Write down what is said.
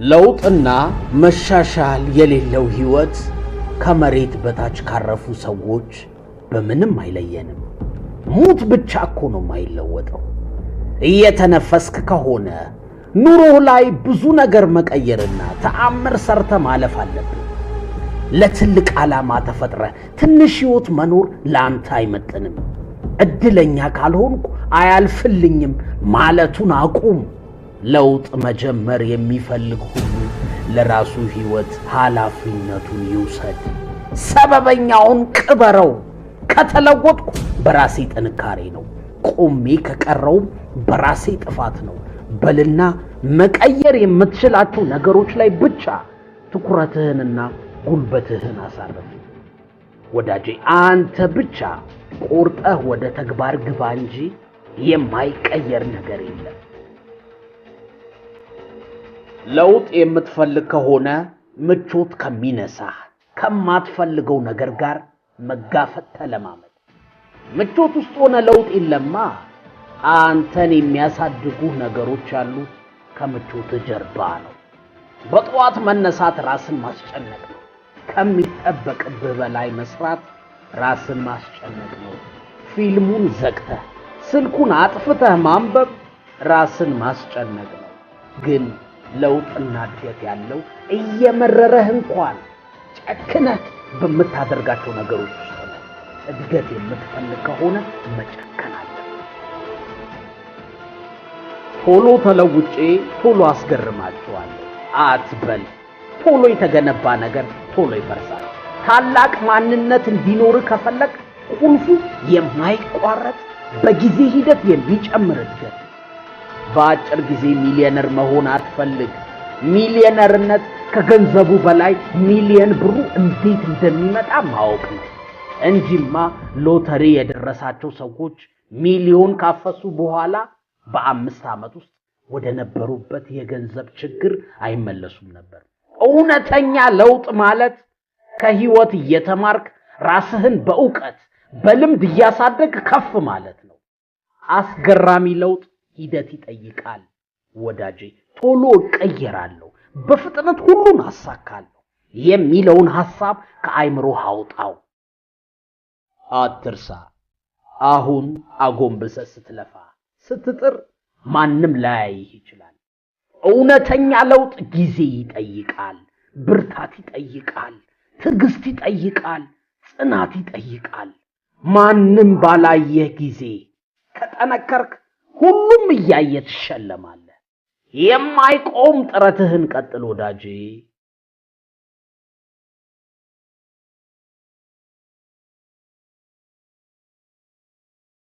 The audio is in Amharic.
ለውጥና መሻሻል የሌለው ህይወት ከመሬት በታች ካረፉ ሰዎች በምንም አይለየንም። ሙት ብቻ እኮ ነው የማይለወጠው። እየተነፈስክ ከሆነ ኑሮ ላይ ብዙ ነገር መቀየርና ተአምር ሰርተ ማለፍ አለብህ። ለትልቅ ዓላማ ተፈጥረ ትንሽ ህይወት መኖር ላንተ አይመጥንም። እድለኛ ካልሆንኩ አያልፍልኝም ማለቱን አቁም። ለውጥ መጀመር የሚፈልግ ሁሉ ለራሱ ህይወት ኃላፊነቱን ይውሰድ። ሰበበኛውን ቅበረው። ከተለወጥኩ በራሴ ጥንካሬ ነው፣ ቆሜ ከቀረውም በራሴ ጥፋት ነው በልና መቀየር የምትችላቸው ነገሮች ላይ ብቻ ትኩረትህንና ጉልበትህን አሳርፍ። ወዳጄ አንተ ብቻ ቆርጠህ ወደ ተግባር ግባ እንጂ የማይቀየር ነገር የለም። ለውጥ የምትፈልግ ከሆነ ምቾት ከሚነሳህ ከማትፈልገው ነገር ጋር መጋፈጥ ተለማመድ። ምቾት ውስጥ ሆነ ለውጥ የለማ። አንተን የሚያሳድጉ ነገሮች ያሉት ከምቾት ጀርባ ነው። በጠዋት መነሳት ራስን ማስጨነቅ ነው። ከሚጠበቅብህ በላይ መስራት ራስን ማስጨነቅ ነው። ፊልሙን ዘግተህ ስልኩን አጥፍተህ ማንበብ ራስን ማስጨነቅ ነው። ግን ለውጥና እድገት ያለው እየመረረህ እንኳን ጨክነህ በምታደርጋቸው ነገሮች ውስጥ ነው። እድገት የምትፈልግ ከሆነ መጨከን አለብህ። ቶሎ ተለውጬ ቶሎ አስገርማቸዋለሁ አትበል። ቶሎ የተገነባ ነገር ቶሎ ይፈርሳል። ታላቅ ማንነት እንዲኖር ከፈለግ ቁልፉ የማይቋረጥ በጊዜ ሂደት የሚጨምር እድገት። በአጭር ጊዜ ሚሊዮነር መሆን አትፈልግ። ሚሊዮነርነት ከገንዘቡ በላይ ሚሊዮን ብሩ እንዴት እንደሚመጣ ማወቅ ነው እንጂማ ሎተሪ የደረሳቸው ሰዎች ሚሊዮን ካፈሱ በኋላ በ5 ዓመት ውስጥ ወደ ነበሩበት የገንዘብ ችግር አይመለሱም ነበር። እውነተኛ ለውጥ ማለት ከህይወት እየተማርክ ራስህን በእውቀት በልምድ እያሳደግ ከፍ ማለት ነው። አስገራሚ ለውጥ ሂደት ይጠይቃል ወዳጄ። ቶሎ እቀየራለሁ፣ በፍጥነት ሁሉን አሳካለሁ የሚለውን ሐሳብ ከአይምሮህ አውጣው። አትርሳ፣ አሁን አጎንብሰህ ስትለፋ ስትጥር ማንም ላያይህ ይችላል። እውነተኛ ለውጥ ጊዜ ይጠይቃል፣ ብርታት ይጠይቃል፣ ትዕግስት ይጠይቃል፣ ጽናት ይጠይቃል። ማንም ባላየህ ጊዜ ከጠነከርክ ሁሉም እያየ ትሸለማለህ። የማይቆም ጥረትህን ቀጥል ወዳጄ።